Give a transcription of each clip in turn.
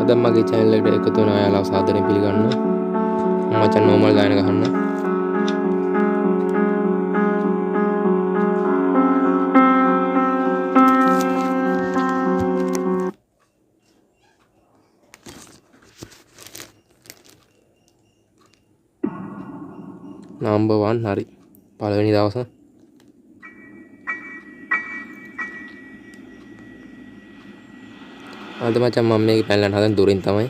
දැන් මගේ channel එකට එකතු වෙන අයලා සාදරයෙන් පිළිගන්නවා. මචං normal ගායන ගහන්න. number 1 හරි. පළවෙනි දවස. අද මචං මම මේක පැනලා හදන දුරින් තමයි.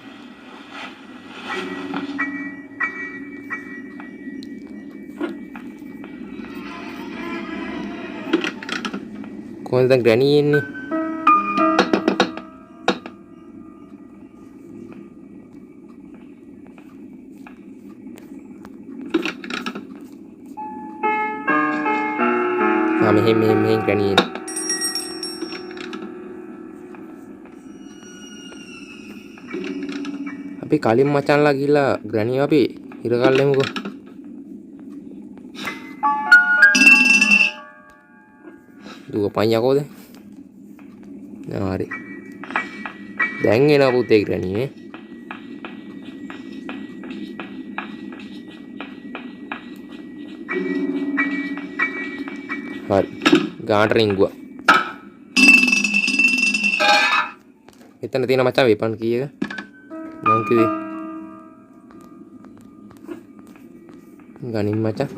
කොහෙන්ද දැන් ග්‍රැනි ඉන්නේ? මෙහෙන් ග්‍රැනි ඉන්නේ. අපි කලින් මචන්ලා ගිහලා ග්‍රැනි අපි හිර කල්ලෙමුකෝ. දුවපන් යකෝ දැන්. හරි. දැන් එනවා පුතේ ග්‍රැනි නේ. හරි. ගානට රින්ගුවා. එතන තියෙන මචං වෙපන් කීයක? මං කිව්වේ. ගනින් මචං.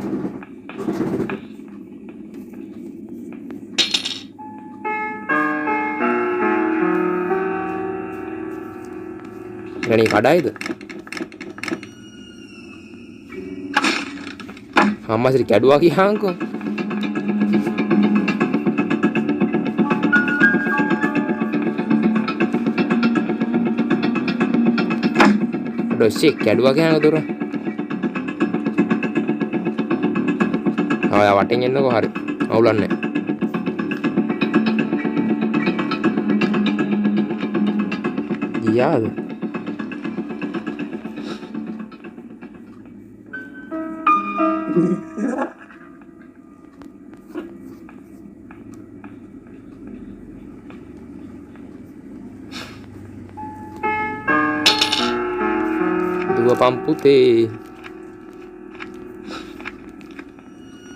ගණි කඩයිද? අම්මාසිරි කැඩුවා කියහන්කෝ. ඩොස්සේ කැඩුවා කියහන්කෝ දොර. ආය වටින් එන්නකෝ හරි. අවුලන්නේ නැහැ. ගියාද? duwapang putih.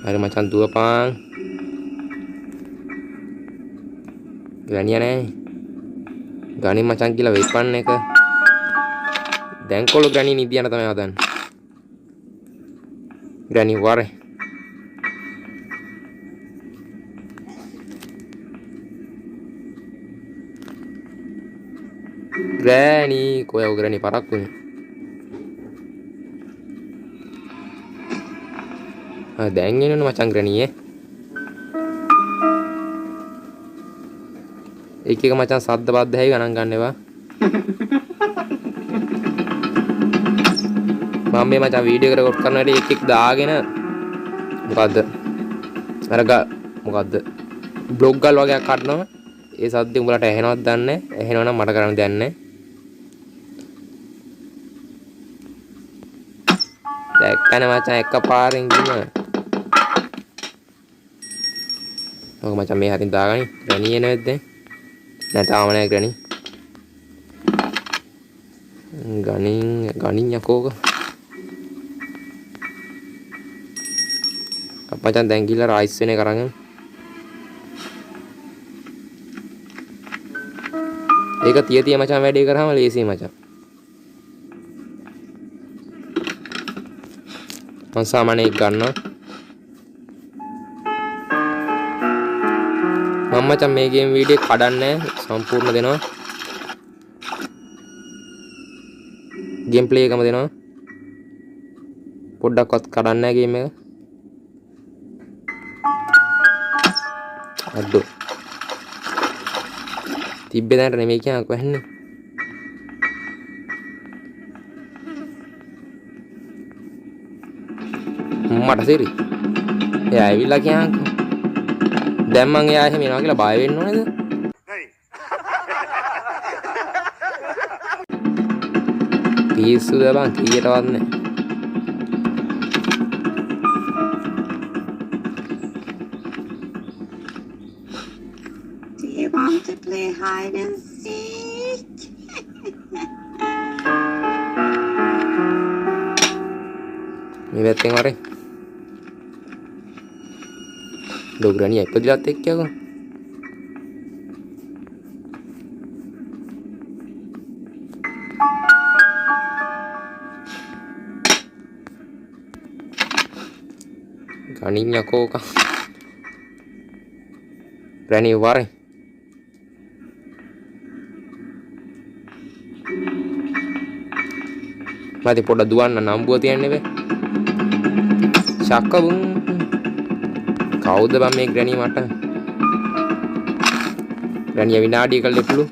Ada macam duwapang. Gani aneh. Gani macam gila weapon nih ke. Dan kalau gani ini dia namanya adan. Gani war. Granny, kau yang granny paraku nih. දැන් එනවනේ මචං ග්‍රැනි එක එක මචං සද්ද බද්ද හැයි ගණන් ගන්න එපා මම මේ මචං වීඩියෝ එක රෙකෝඩ් කරන හැටි එක එක දාගෙන මොකද්ද අර මොකද්ද බ්ලොග් ගල් වගේ කඩනවා ඒ සද්ද උඹලට ඇහෙනවද දන්නේ ඇහෙනවනම් මට කරන්න දෙයක් නැහැ දැක්කනේ මචං එකපාරින් ගින ඔක මචං මේ හරින් දාගනි ග්‍රැනි එනවද දැන් නෑ තාම නෑ ග්‍රැනි ගණින් යකෝක අප්පචන් දැන් ගිහලා රයිස් වෙන එක අරගෙන ඒක තිය මචං වැඩේ කරාම ලේසියි මචං මං සාමාන්‍ය එක ගන්නවා මම මචං මේ ගේම් වීඩියෝ කඩන්නේ සම්පූර්ණ දෙනවා ගේම් ප්ලේ එකම දෙනවා පොඩ්ඩක්වත් කඩන්නේ නැහැ ගේම් එක අද්දෝ තිබ්බේ දැනට නෙමෙයි කියනකෝ ඇන්නේ මට සිරි එයා ඇවිල්ලා කියනකෝ දැන් මං එයා එහෙම එනවා කියලා බය වෙන්න ඕනේද? පිස්සුද බං කීයටවත් නැහැ. Do you want to play hide and seek? මේ පැත්තෙන් වරේ. ඩොග්‍රණිය ඉපදිලාත් එක්කයකෝ. ගණින් යකෝ කා. ග්‍රැනි වරේ. මට පොඩ්ඩක් දුවන්න නම්බුව තියන්නේ බෑ. ශක්කබුන් කවුද බං මේ ග්‍රැනි මට? ග්‍රැනිය විනාඩියක ලෙප්ලු.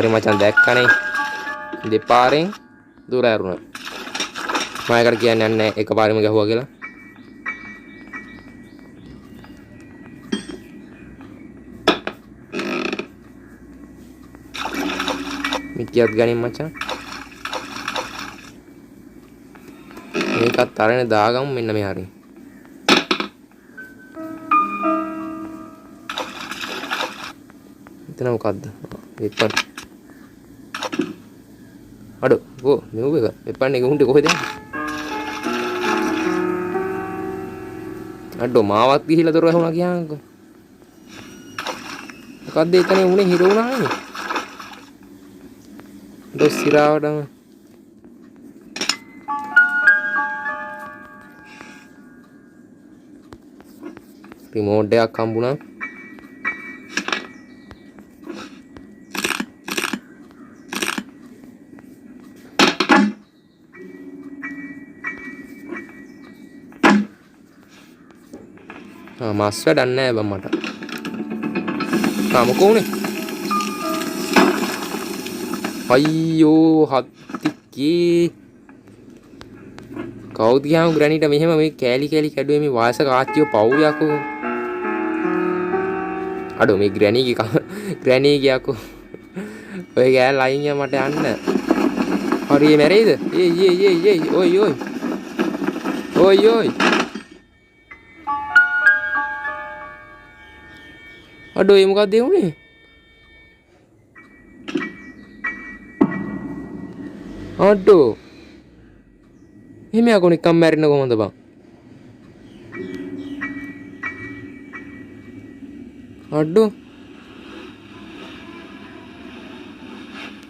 හරි මචං දැක්කනේ දෙපාරෙන් දුර ඇරුණා. මම ඒකට කියන්නේ නැහැ එකපාරෙම ගැහුවා කියලා. මිටියක් ගනින් මචං. මේකත් අරගෙන දාගමු මෙන්න මේ හරිය. එතන මොකද්ද? වෙපන්. අඩෝ ගෝ මෙව එක වෙපන් එක උන්ට කොහෙද යන්නේ? අඩෝ මාවත් ගිහිලා දොර වහුණා කියන්කෝ. මොකද්ද එතන උනේ හිර වුණා නේ? දොස් සිරාවටම රිමෝට් එකක් හම්බුණා. මස් වැඩක් නැහැ බං මට. මොකෝ උනේ? අයියෝ හත්තිකේ. කවුද ගියාම ග්‍රැනිට මෙහෙම මේ කෑලි කෑලි කැඩුවේ මේ වාසක ආච්චිව පව් යකෝ. අඩෝ මේ ග්‍රැනි ගියාකෝ. ඔය ගෑල් අයින් යා මට යන්න. හරි මැරෙයිද? ඒ ඔයි ඔයි. ඔයි ඔයි. අඩෝ ඒ මොකක්ද ඒ උනේ? අඩෝ එහෙම යකෝ නිකම් මැරෙන්න කොහොමද බං? අඩෝ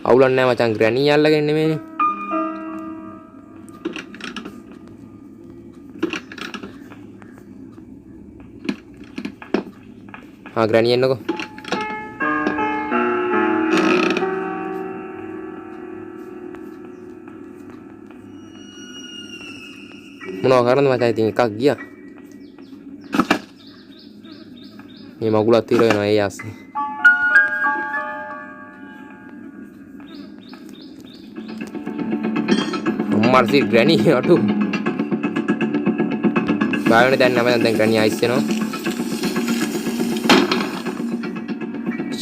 අවුලක් නැහැ මචං ග්‍රැනි අල්ලගෙන නෙමෙයිනේ. ග්‍රැනි එන්නකෝ. මොනවා කරන්නද මචං ඉතින් එකක් ගියා. මේ මගුලක් තිර වෙනවා ඒ ආස්සේ. අම්මර්සි ග්‍රැනි අටු. බායනේ දැන් නැම දැන් ග්‍රැනි අයිස් වෙනවා.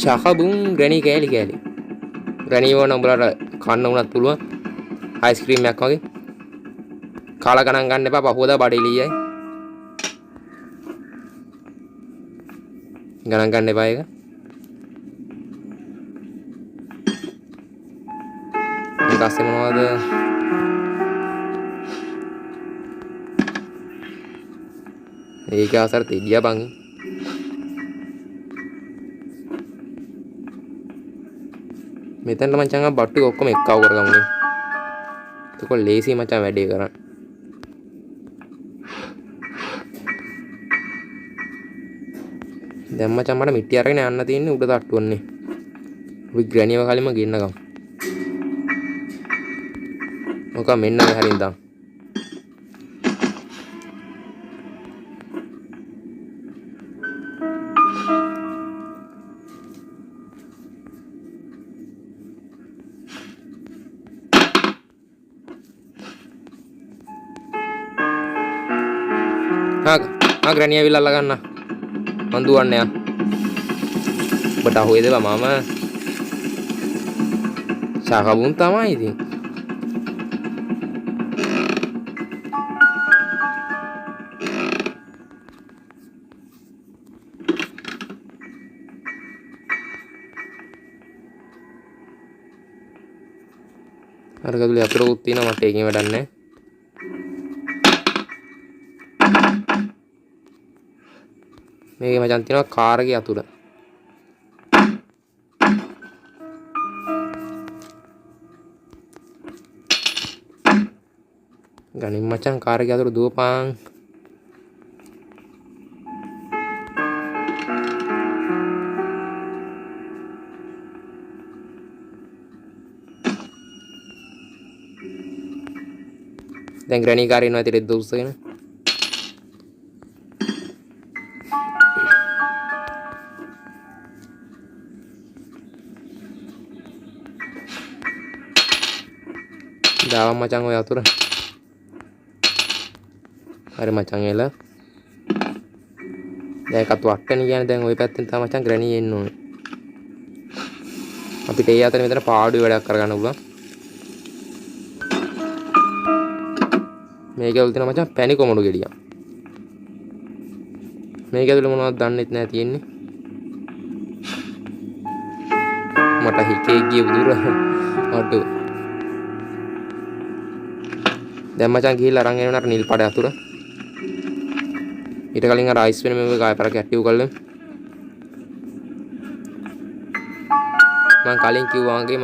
ශකබුන් ග්‍රැනි කෑලි කෑලි. ග්‍රැනි වුණා උඹලට කන්න උනත් පුළුවන්. අයිස්ක්‍රීම් එකක් වගේ. කාලා ගණන් ගන්න එපා පහුවදා බඩේලියයි. ගණන් ගන්න එපා ඒක. ඊට පස්සේ මොනවද? ඒක ආසර තෙඩියා බං. මෙතන මචං බට්ටු ඔක්කොම එක්කව කරගමුනේ. ඒක ලේසි මචං වැඩේ කරන්න. දැන් මචං මට මිටි අරගෙන යන්න තියෙන්නේ උඩ තට්ටුවන්නේ. අපි ග්‍රැනියව කලින්ම ගෙන්නගමු. මොකක් මෙන්න මේ හරින් දාන්න. ග්‍රැනි ඇවිල්ලා අල්ල ගන්න. මං දුවන්නේ යා. ඔබට අහුවේද මම? චකබුන් තමයි ඉතින්. අර ගදුලේ අතුරුත් තියෙනවා මට ඒකෙන් වැඩක් නැහැ. මේකේ මචං තියෙනවා කාර් එකේ අතුර. ගනින් මචං කාර් එකේ අතුර දුවපන්. දැන් ග්‍රැනි කාර් එනවා ඉතින් රෙද්ද උස්සගෙන. දාව මචං ඔය අතුර. හරි මචං එල. දැන් එකත් වට්ටනේ කියන්නේ දැන් ওই පැත්තෙන් තමයි මචං ග්‍රැනි එන්න ඕනේ. අපිට ඒ අතර මෙතන පාඩුවේ වැඩක් කරගන්න පුළුවන්. මේකේ උල් තියෙන මචං පැණි කොමඩු ගෙඩියක්. මේක ඇතුලේ මොනවද දන්නෙත් නැහැ තියෙන්නේ. මට හිතේ ගිය බුදුර අඩු. දැන් මචං ගිහිල්ලා අරන් එනවනේ අර නිල් පාට අතුර. ඊට කලින් අර අයිස් වෙන මේක ආයපරක් ඇක්ටිව් කරලා මම කලින් කිව්වා වගේ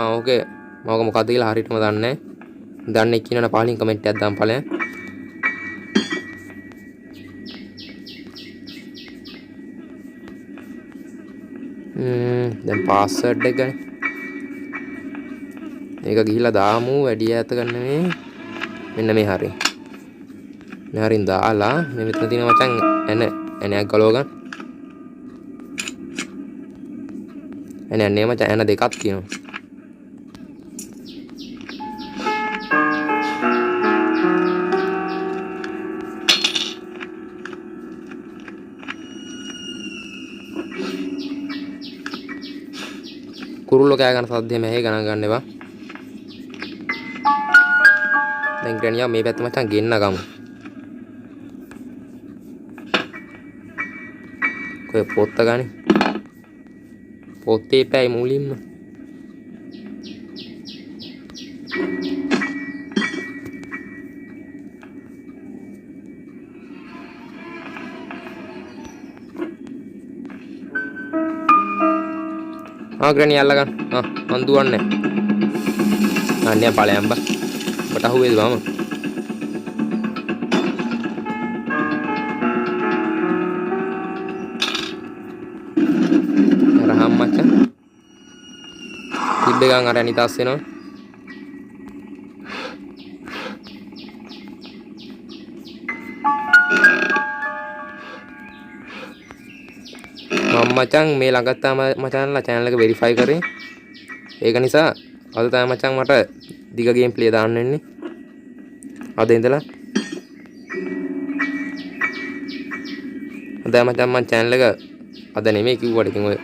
මම මොකද්ද කියලා හරියටම දන්නේ නැහැ. දන්නේ කියනවනේ පහලින් කමෙන්ට් එකක් දාන්න ඵලයන්. දැන් පාස්වර්ඩ් එක ගන්න. මේක ගිහිල්ලා දාමු වැඩි ඈත ගන්න නෙමෙයි. මෙන්න මේ හරිය. මේ හරින් දාලා මේ මෙතන තියෙන මචං ඇනයක් ගලව ගන්න. ඇනේ මචං ඇන දෙකක් තියෙනවා. කුරුල්ලෝ කෑ ගන්න සද්දේ මෙහෙ ගණන් ගන්න එපා. දැන් ග්‍රැනියා මේ පැත්ත මචං ගෙන්න ගමු. කොයි පොත්ත ගන්නේ? පොත්තේ පැයි මුලින්ම. ග්‍රැනි අල්ල ගන්න. මන් දුවන්නේ. අනේ ඵලයන් බා. ඔබට අහුවේද මම? රහම් මචං. තිබ්බ ගන් අර අනිතාස් වෙනවා. මචං මේ ළඟත් තමයි මචංලා channel එක verify කරේ. ඒක නිසා අද තමයි මචං මට දිග ගේම් ප්ලේ දාන්න වෙන්නේ. අද ඉඳලා අද මචං මම channel එක අද නෙමෙයි කිව්වට ඉතින් ඔය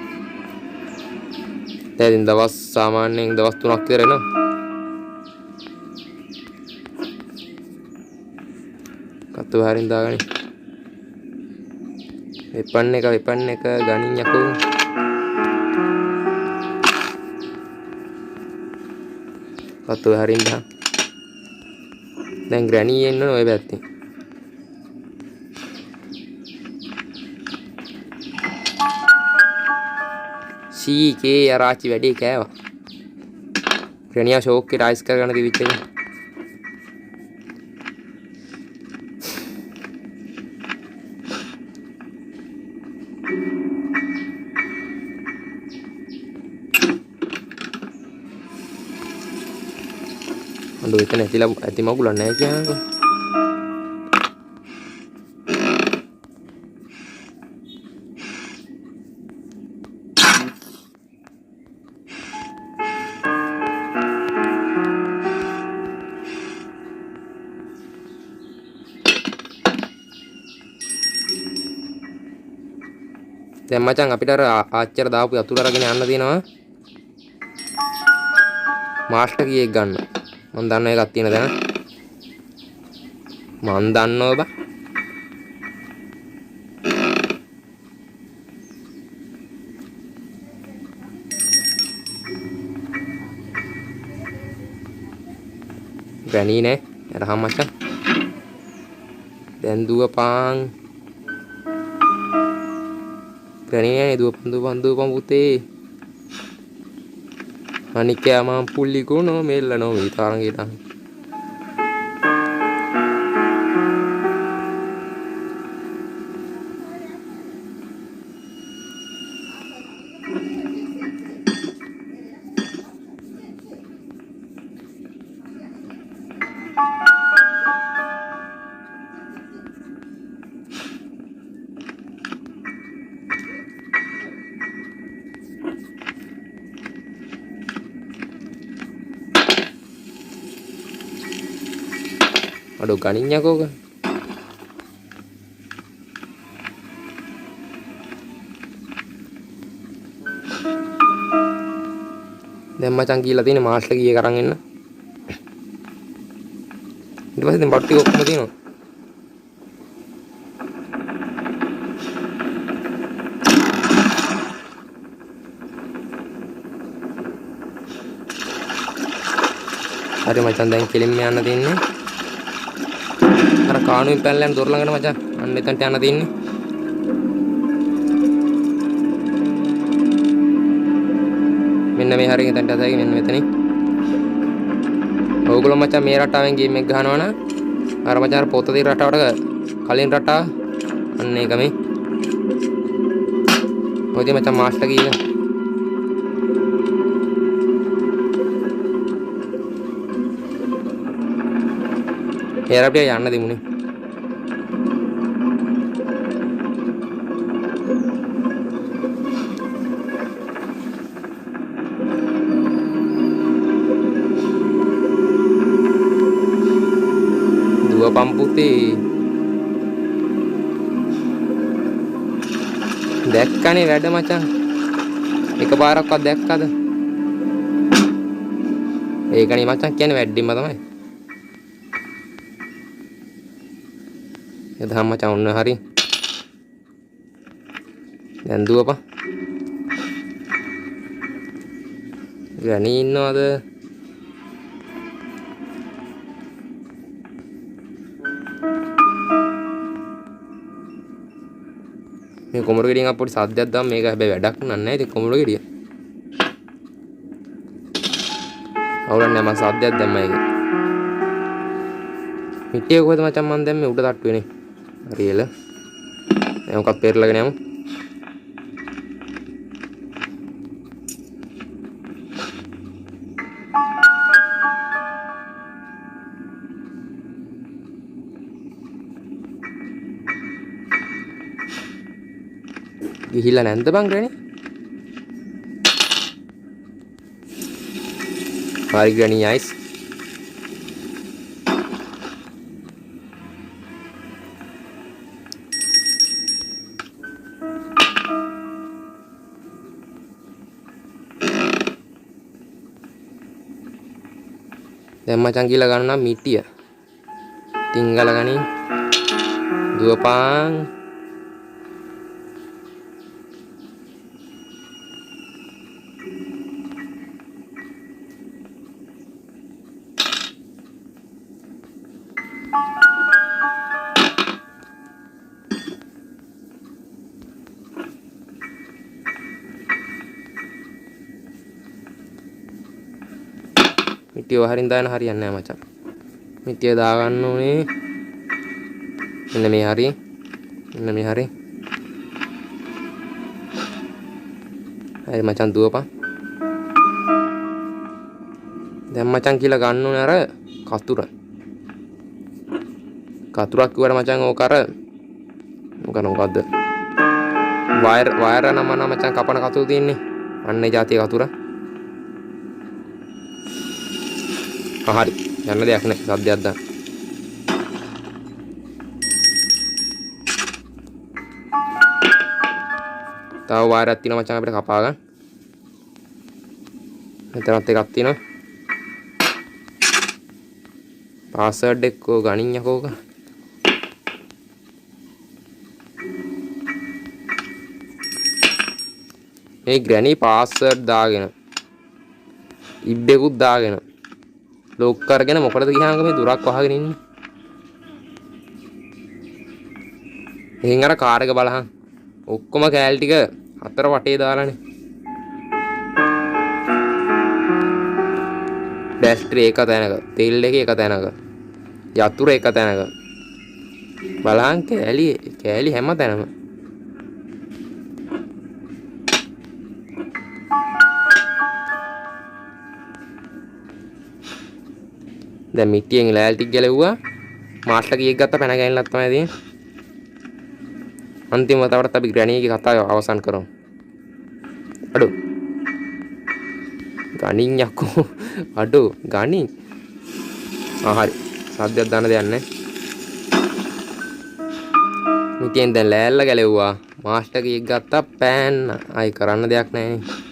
දැන් දවස් සාමාන්‍යයෙන් දවස් 3ක් විතර එනවා. කතු හරින් දාගනි. වෙපන් එක ගනින් යකෝ. කතු හරින් දා. දැන් ග්‍රැනි එන්න ඔය පැත්තේ. සීකේ ආරච්චි වැඩි කෑවා. ග්‍රැනියා ෂෝක් එක රයිස් කරගන්න දිවිච්ච එක. අඬු එතන ඇති මගුලක් නැහැ කියනකො. දැන් මචං අපිට අර ආච්චර දාපු යතුරු අරගෙන යන්න තියෙනවා. මාස්ටර් කීයක් ගන්න. මම දන්න එකක් තියෙන දැන. මම දන්නව බා. ගණී නෑ. අරහම් මචං. දැන් දුවපන්. ගණී නෑ දුවපන් පුතේ. අනිකයා මම පුල්ලි ගුණෝ මෙල්ලනෝ මේ තරංගේට. Aduh kaninya kok. දැන් මචං කියලා තියෙන්නේ මාස්ටර් කීයක් අරන් එන්න. ඊට පස්සේ දැන් බට්ටි ඔක්කොම තියෙනවා. හරි මචං දැන් කෙලින්ම යන්න තියෙන්නේ. අර කාණුවෙන් පැනලා යන දොර ළඟට මචං. අන්න එතනට යන්න තියෙන්නේ. මෙන්න මේ හරිය එතනට ඇදයි මෙන්න මෙතනින්. ඕගොල්ලෝ මචං මේ රටාවෙන් ගේම් එක ගහනවා නම් අර මචං අර පොත දින රටාවට කලින් රටාව අන්න ඒක මේ. ඔයදී මචං මාස්ටර් කීයද? එයාට යන්න දෙමුනේ. දුවපන් පුතේ. දැක්කනේ වැඩ මචං. එකපාරක්වත් දැක්කද? ඒකනේ මචං කියන්නේ වැඩිම තමයි. එදා මචං ඔන්න හරි. දැන් දුවපන්. ගණී ඉන්නවද? මේ කොමර ගෙඩියෙන් අපොටි සද්දයක් දාම මේක හැබැයි වැඩක් නෑ ඉතින් කොමර ගෙඩිය. අවුලක් නෑ මම සද්දයක් දැම්මා ඒකේ. මිටිය කොහෙද මචං මන් දැම්මේ උඩ තට්ටුවේනේ. හරියල. දැන් මොකක් පෙරලගෙන යමු. ගිහිල්ලා නැන්ද බං ග්‍රැනි? හරි ග්‍රැනි අයිස්. දැන් මචං කියලා ගන්නවා මිටිය. තිංගල ගනින්. දුවපන්. මිටිය වහරින් දාන හරියන්නේ නැහැ මචං. මිටිය දාගන්න ඕනේ. මෙන්න මේ හරිය. මෙන්න මේ හරිය. හරි මචං දුවපන්. දැන් මචං කියලා ගන්න ඕනේ අර කතුර. කතුරක් කිව්වට මචං ඕක අර මොකද? වයර් නම මචං කපන කතුර තියෙන්නේ. අන්න ඒ જાතිය කතුර. හරි යන්න දෙයක් නැහැ සද්දයක් දාන්න. තව වාරයක් තියෙනවා මචං අපිට කපා ගන්න. මෙතනත් එකක් තියෙනවා. පාස්වර්ඩ් එක කෝ ගනින් යකෝක. මේ ග්‍රැනි පාස්වර්ඩ් දාගෙන ඉබ්බෙකුත් දාගෙන ලොක් කරගෙන මොකටද ගියාම මේ දුරක් වහගෙන ඉන්නේ. එහෙන් අර කාර් එක බලහන්. ඔක්කොම කෑලි ටික හතර වටේ දාලානේ. බැස්ටරි එක තැනක, තෙල් එක එක තැනක, යතුර එක තැනක. බලහන් කෑලි හැම තැනම. දැන් මිටියෙන් ලෑල් ටික ගැලෙව්වා. මාස්ටර් කීයක් ගත්ත පැන ගෑනිලක් තමයි තියෙන්නේ. අන්තිම වතාවට අපි ග්‍රැනි එකේ කතාව අවසන් කරමු. අඩෝ. ගණින් යකෝ. අඩෝ ගණින්. හරි. සද්දයක් දාන්න දෙයක් නැහැ. මිටියෙන් දැන් ලෑල්ල ගැලෙව්වා. මාස්ටර් කීයක් ගත්තා පෑන්න. ආයි කරන්න දෙයක් නැහැ නේ.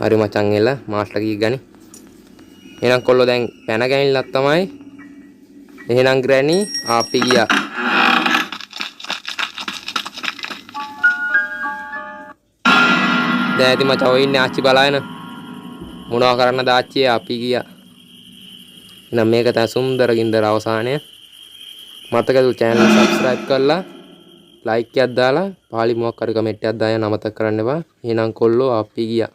හරි මචං එල මාස්ටර් කී ගනි. එහෙනම් කොල්ලෝ දැන් පැන ගෑනිලක් තමයි. එහෙනම් ග්‍රැනි අපි ගියා. දැන් ඉතින් මචං ඔය ඉන්නේ ආච්චි බලාගෙන. මොනවා කරන්න දාච්චි අපි ගියා. එහෙනම් මේක තමයි සුන්දර ගින්දර අවසානය. මතකද channel එක subscribe කරලා like එකක් දාලා පාලි මොකක් හරි කමෙන්ට් එකක් දාන්න අමතක කරන්න එපා. එහෙනම් කොල්ලෝ අපි ගියා.